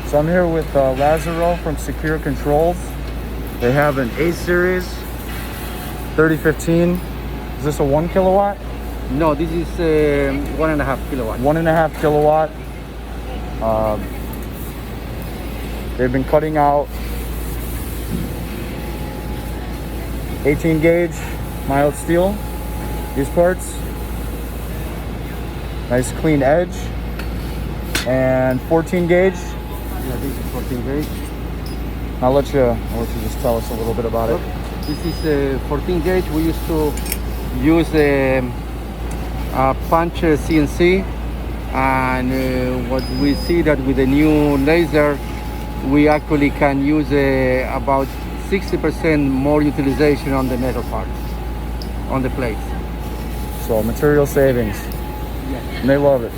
So I'm here with Lazaro from Se-Kure Controls. They have an A series 3015. Is this a 1 kilowatt? No, this is 1.5 kilowatt. 1.5 kilowatt. They've been cutting out 18 gauge mild steel, these parts. Nice clean edge. And 14 gauge. Yeah, this is 14 gauge. I'll let you just tell us a little bit about it. This is 14 gauge. We used to use a punch CNC, and what we see that with the new laser, we actually can use about 60% more utilization on the metal part, on the plates. So material savings. Yes. And they love it.